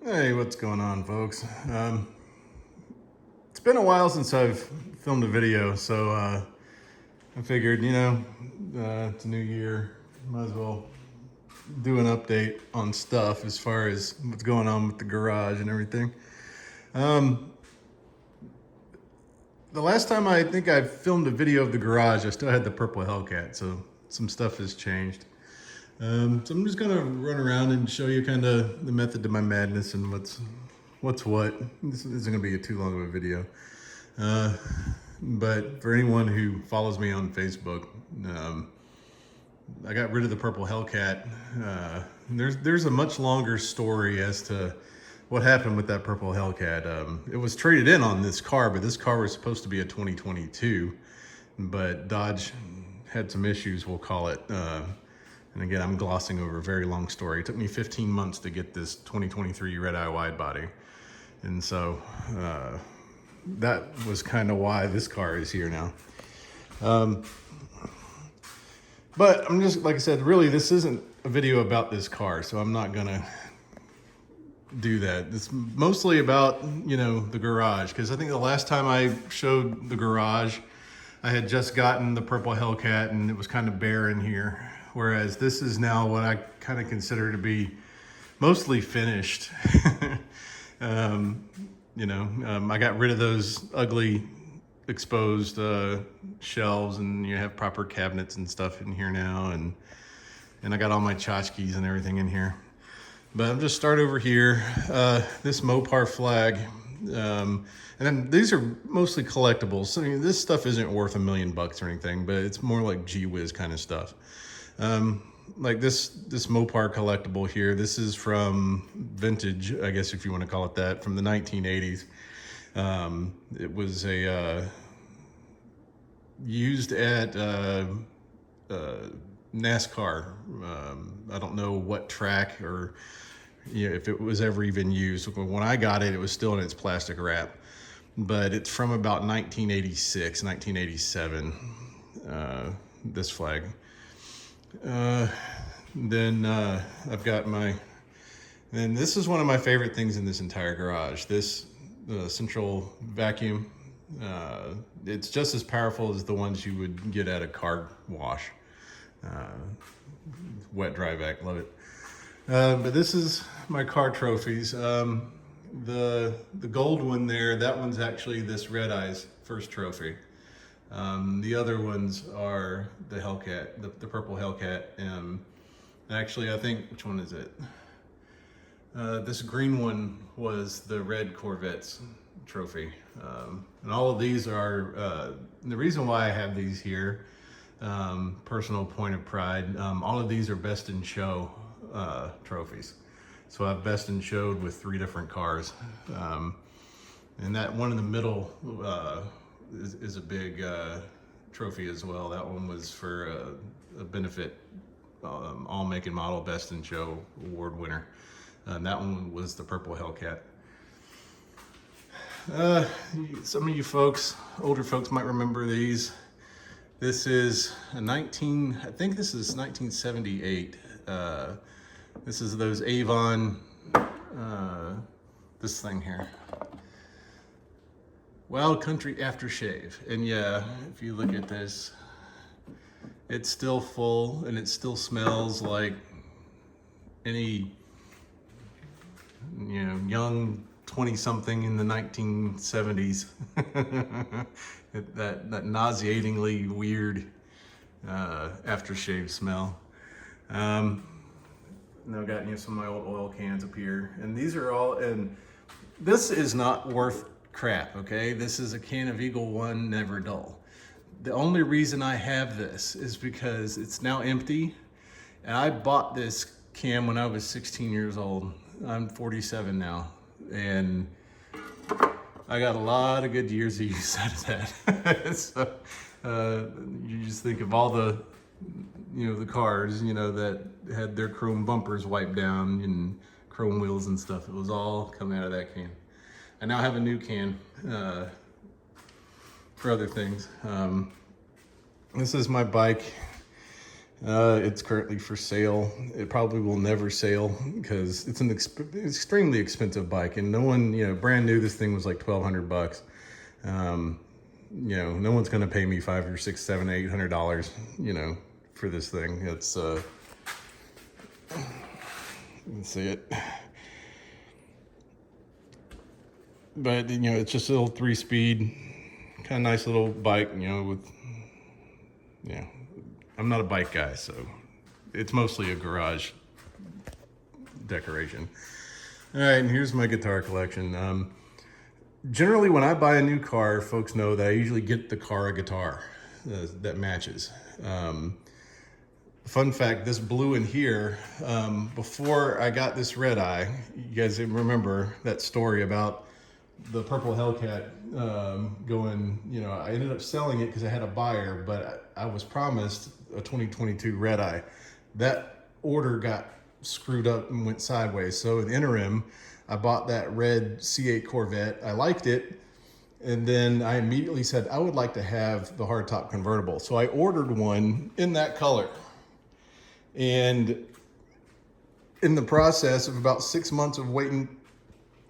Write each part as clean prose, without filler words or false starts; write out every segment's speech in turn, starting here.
Hey, what's going on, folks? It's been a while since I've filmed a video, so I figured, it's a new year. Might as well do an update on stuff as far as what's going on with the garage and everything. Um, the last time I think I filmed a video of the garage, I still had the purple Hellcat, so some stuff has changed. So I'm just gonna run around and show you kind of the method to my madness and what's what. This isn't gonna be too long of a video, uh, but for anyone who follows me on Facebook, I got rid of the purple Hellcat. There's a much longer story as to what happened with that purple Hellcat. It was traded in on this car, but this car was supposed to be a 2022, but Dodge had some issues, we'll call it. And again, I'm glossing over a very long story. It took me 15 months to get this 2023 red-eye wide body. And so that was kind of why this car is here now. But I'm just, like I said, really, this isn't a video about this car, so I'm not gonna do that. It's mostly about, the garage, because I think the last time I showed the garage, I had just gotten the purple Hellcat and it was kind of bare in here. Whereas this is now what I kind of consider to be mostly finished. I got rid of those ugly exposed shelves, and you have proper cabinets and stuff in here now. And I got all my tchotchkes and everything in here. But I'm just start over here. This Mopar flag. And then these are mostly collectibles. So this stuff isn't worth $1 million or anything, but it's more like gee whiz kind of stuff. Like this Mopar collectible here. This is from vintage, I guess if you want to call it that, from the 1980s. It was a used at NASCAR. I don't know what track or if it was ever even used. When I got it, it was still in its plastic wrap, but it's from about 1986, 1987. This flag. Then I've got and this is one of my favorite things in this entire garage. This central vacuum. It's just as powerful as the ones you would get at a car wash. Wet dry vac, love it. But this is my car trophies. The gold one there, that one's actually this Red Eye's first trophy. The other ones are the Hellcat, the purple Hellcat. Actually, I think, which one is it? This green one was the red Corvette's trophy. And all of these are, the reason why I have these here, personal point of pride, all of these are best in show trophies. So I've best in showed with 3 different cars. And that one in the middle is a big trophy as well. That one was for a benefit, all make and model best in show award winner. And that one was the purple Hellcat. Some of you folks, older folks, might remember these. This is I think this is 1978. This is those Avon, this thing here. Wild Country Aftershave. And yeah, if you look at this, it's still full and it still smells like any, young 20-something in the 1970s. that nauseatingly weird aftershave smell. Now I've got some of my old oil cans up here, and these are all, and this is not worth crap, okay? This is a can of Eagle One Never Dull. The only reason I have this is because it's now empty, and I bought this can when I was 16 years old. I'm 47 now, and I got a lot of good years of use out of that. So you just think of all the, the cars, that had their chrome bumpers wiped down and chrome wheels and stuff. It was all coming out of that can. I now have a new can for other things. This is my bike. It's currently for sale. It probably will never sale because it's an extremely expensive bike, and no one, brand new, this thing was like $1,200. No one's gonna pay me $500 or $600, $700, $800, for this thing. It's you can see it, but it's just a little 3-speed, kind of nice little bike. With I'm not a bike guy, so it's mostly a garage decoration. All right, and here's my guitar collection. Generally, when I buy a new car, folks know that I usually get the car a guitar that matches. Fun fact, this blue in here, before I got this red eye, you guys remember that story about the purple Hellcat going, I ended up selling it because I had a buyer, but I was promised a 2022 red eye. That order got screwed up and went sideways. So in the interim, I bought that red C8 Corvette. I liked it. And then I immediately said, I would like to have the hardtop convertible. So I ordered one in that color. And in the process of about 6 months of waiting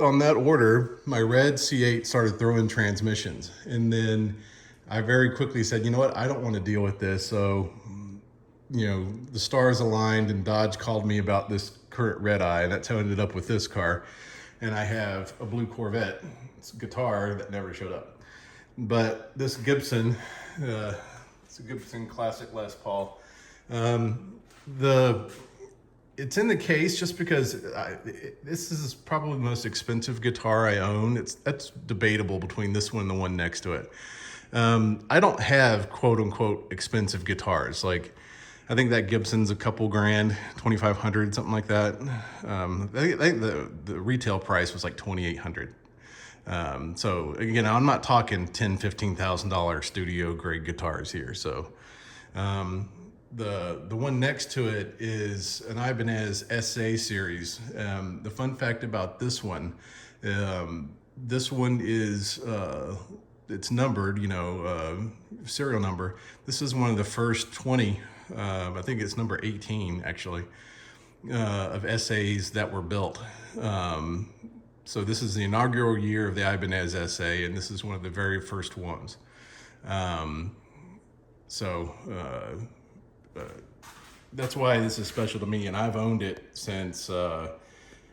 on that order, my red C8 started throwing transmissions. And then I very quickly said, you know what? I don't want to deal with this. So, the stars aligned and Dodge called me about this current red eye. That's how I ended up with this car. And I have a blue Corvette. It's a guitar that never showed up. But this Gibson, it's a Gibson Classic Les Paul. It's in the case just because this is probably the most expensive guitar I own. That's debatable between this one and the one next to it. I don't have quote unquote expensive guitars. Like, I think that Gibson's a couple grand, 2,500, something like that. I think the retail price was like 2,800. So again, I'm not talking $10,000, $15,000 studio grade guitars here. So the one next to it is an Ibanez SA series. The fun fact about this one is it's numbered, serial number. This is one of the first 20. I think it's number 18 actually, of SAs that were built. So this is the inaugural year of the Ibanez SA, and this is one of the very first ones. That's why this is special to me, and I've owned it since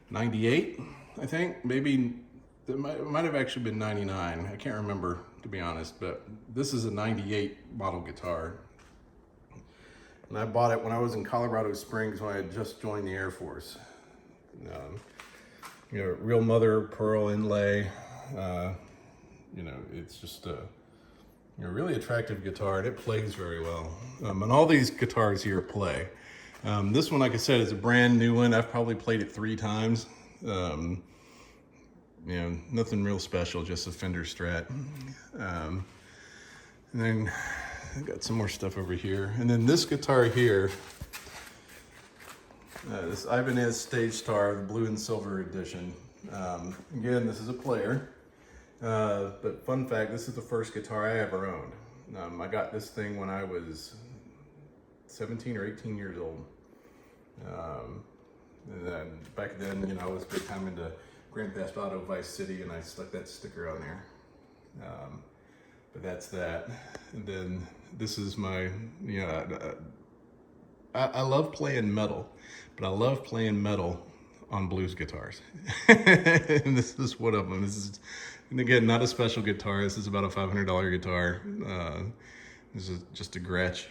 98, I think. Maybe it might have actually been 99. I can't remember, to be honest, but this is a 98 model guitar. And I bought it when I was in Colorado Springs when I had just joined the Air Force. Real mother of pearl inlay. It's just a really attractive guitar, and it plays very well. And all these guitars here play. This one, like I said, is a brand new one. I've probably played it 3 times. Nothing real special, just a Fender Strat. And then I got some more stuff over here. And then this guitar here, this Ibanez Stage Star, the blue and silver edition. Again, this is a player. But fun fact, this is the first guitar I ever owned. I got this thing when I was 17 or 18 years old. And then back then, I was big time into Grand Theft Auto Vice City, and I stuck that sticker on there. But that's that. And then this is my, I love playing metal, but I love playing metal on blues guitars. And this is one of them. And again, not a special guitar. This is about a $500 guitar. This is just a Gretsch.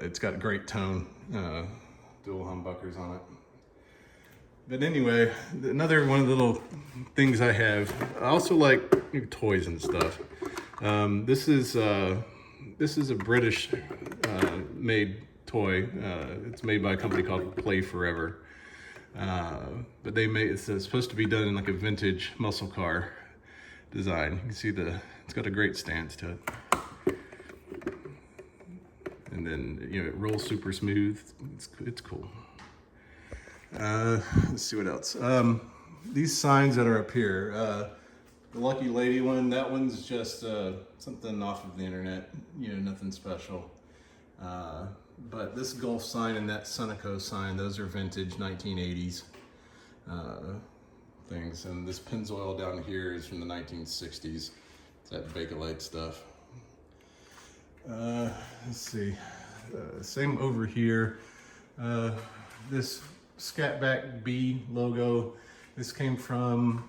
It's got great tone, dual humbuckers on it. But anyway, another one of the little things I have. I also like toys and stuff. This is a British made toy. It's made by a company called Play Forever. But it's supposed to be done in like a vintage muscle car design. You can see it's got a great stance to it. And then, it rolls super smooth. It's cool. Let's see what else. These signs that are up here, the Lucky Lady one, that one's just something off of the internet, nothing special. But this Gulf sign and that Sunoco sign, those are vintage 1980s things. And this Pennzoil down here is from the 1960s. It's that Bakelite stuff. Let's see. Same over here. This Scatback B logo, this came from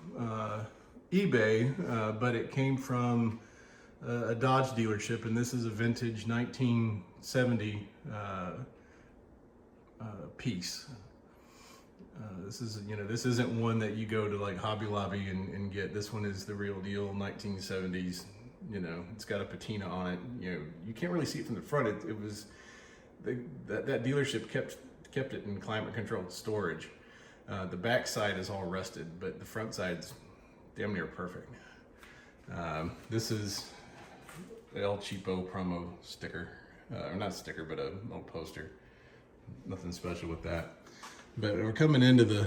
eBay, but it came from a Dodge dealership, and this is a vintage 1970 piece. This is, you know, this isn't one that you go to like Hobby Lobby and get. This one is the real deal, 1970s. You know, it's got a patina on it. You know, you can't really see it from the front. It was that dealership kept it in climate controlled storage. The back side is all rusted, but the front side's damn near perfect. This is the El Cheapo promo sticker, or not sticker, but a little poster. Nothing special with that. But we're coming into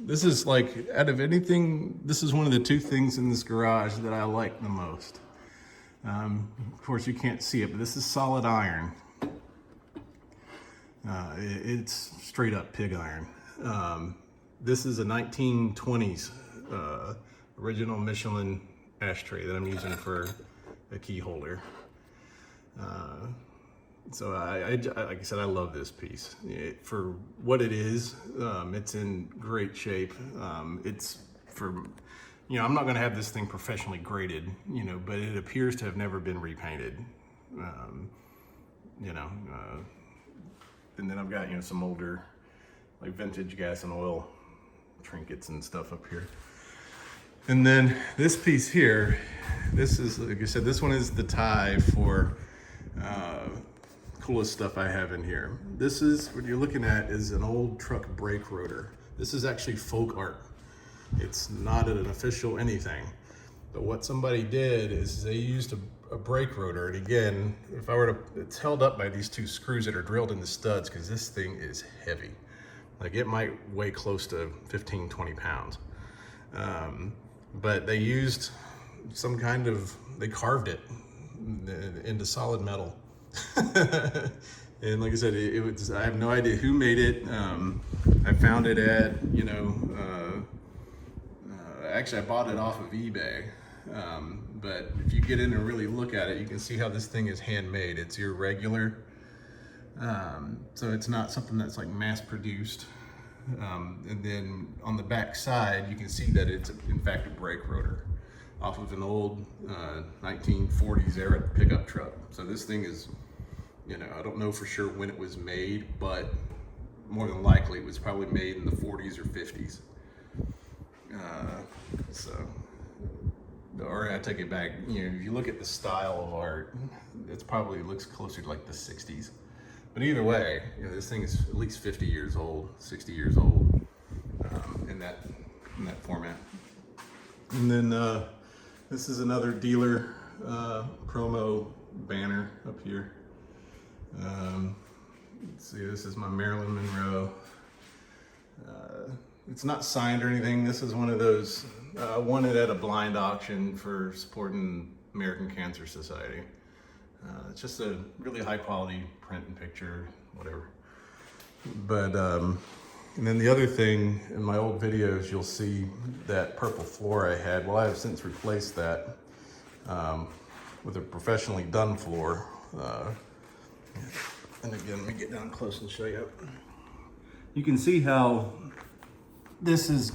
this is like, out of anything, this is one of the two things in this garage that I like the most. Of course you can't see it, but this is solid iron. It's straight up pig iron. This is a 1920s original Michelin ashtray that I'm using for a key holder. So like I said, I love this piece. For what it is, it's in great shape. It's for, you know, I'm not gonna have this thing professionally graded, you know, but it appears to have never been repainted. You know, and then I've got, you know, some older, like vintage gas and oil trinkets and stuff up here. And then this piece here, this is, like I said, this one is the tie for coolest stuff I have in here. This is, what you're looking at is an old truck brake rotor. This is actually folk art. It's not an official anything. But what somebody did is they used a brake rotor. And again, if I were to, it's held up by these two screws that are drilled in the studs, because this thing is heavy. Like, it might weigh close to 15, 20 pounds. But they used some kind of, they carved it into solid metal. And like I said, it was, I have no idea who made it. I found it at, you know, actually I bought it off of eBay. But if you get in and really look at it, you can see how this thing is handmade. It's irregular. So it's not something that's like mass produced. And then on the back side, you can see that it's in fact a brake rotor off of an old 1940s era pickup truck. So this thing is, you know, I don't know for sure when it was made, but more than likely it was probably made in the 40s or 50s. Or I take it back, you know, if you look at the style of art, it's probably looks closer to like the 60s. But either way, you know, this thing is at least 50 years old, 60 years old, in that format. And then this is another dealer promo banner up here. Let's see, this is my Marilyn Monroe. It's not signed or anything. This is one of those, won it at a blind auction for supporting American Cancer Society. It's just a really high quality print and picture, whatever. But, and then the other thing, in my old videos, you'll see that purple floor I had. Well, I have since replaced that with a professionally done floor. And again, let me get down close and show you. You can see how this is,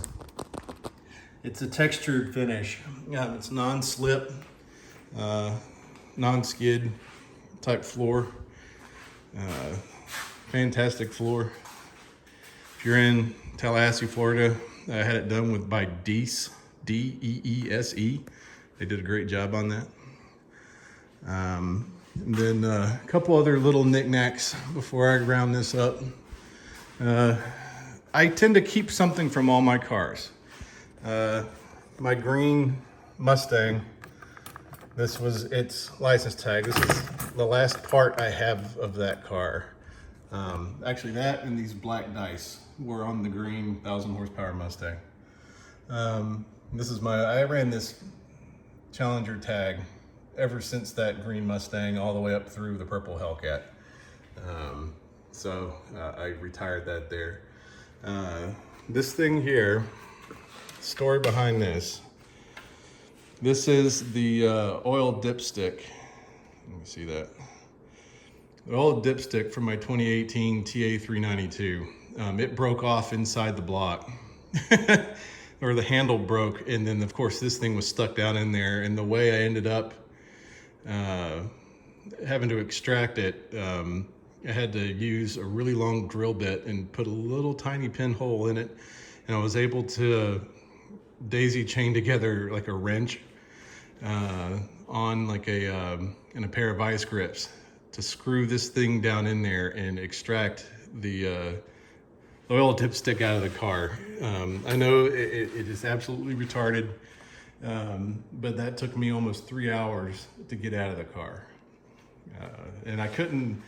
it's a textured finish. It's non-slip, non-skid type floor. Fantastic floor. If you're in Tallahassee, Florida, I had it done by Deese, D-E-E-S-E. They did a great job on that. And then a couple other little knickknacks before I round this up. I tend to keep something from all my cars. My green Mustang, this was its license tag. This is the last part I have of that car. Actually, that and these black dice were on the green 1,000 horsepower Mustang. This is I ran this Challenger tag ever since that green Mustang all the way up through the purple Hellcat. So I retired that there. This thing here, story behind this. This is the oil dipstick. Let me see that. The oil dipstick from my 2018 TA392. It broke off inside the block. Or the handle broke, and then of course this thing was stuck down in there, and the way I ended up having to extract it, I had to use a really long drill bit and put a little tiny pinhole in it, and I was able to daisy chain together like a wrench on like in a pair of vice grips to screw this thing down in there and extract the oil dipstick out of the car. I know it is absolutely retarded, but that took me almost 3 hours to get out of the car. And I couldn't,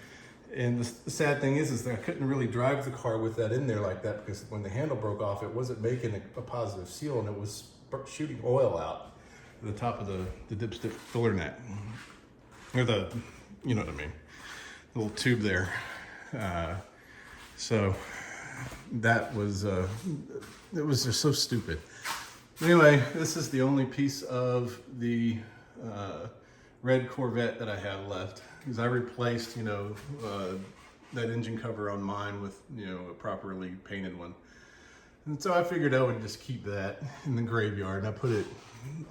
and the sad thing is that I couldn't really drive the car with that in there like that, because when the handle broke off, it wasn't making a positive seal, and it was shooting oil out the top of the dipstick filler net. Or you know what I mean, the little tube there. So that was, it was just so stupid. Anyway, this is the only piece of the red Corvette that I have left, because I replaced, that engine cover on mine with, a properly painted one. And so I figured I would just keep that in the graveyard, and I put it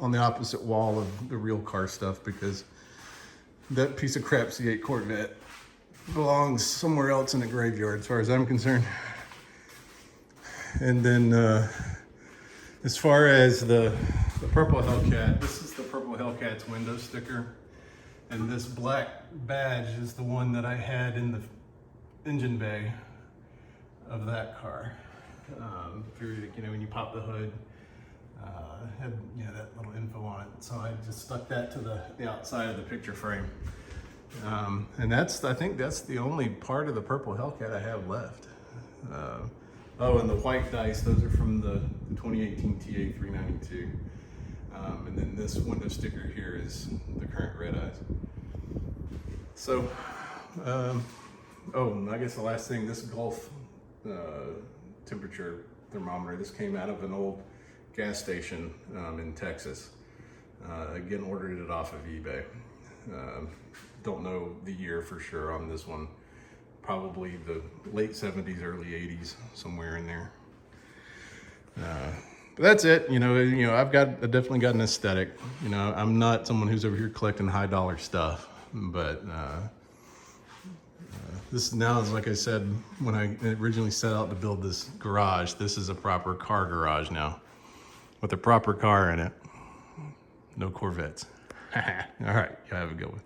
on the opposite wall of the real car stuff, because that piece of crap C8 Corvette belongs somewhere else in the graveyard as far as I'm concerned. And then as far as the purple Hellcat, this is the purple Hellcat's window sticker, and this black badge is the one that I had in the engine bay of that car. When you pop the hood, had that little info on it. So I just stuck that to the outside of the picture frame. And I think that's the only part of the purple Hellcat I have left. Oh, and the white dice, those are from the 2018 TA392. And then this window sticker here is the current red eyes. So, I guess the last thing, this Gulf temperature thermometer, this came out of an old gas station in Texas. Again, ordered it off of eBay. Don't know the year for sure on this one. Probably the late 70s, early 80s, somewhere in there. But that's it. I've definitely got an aesthetic. I'm not someone who's over here collecting high dollar stuff, but this now is, like I said, when I originally set out to build this garage, this is a proper car garage now, with a proper car in it. No Corvettes. All right, y'all have a good one.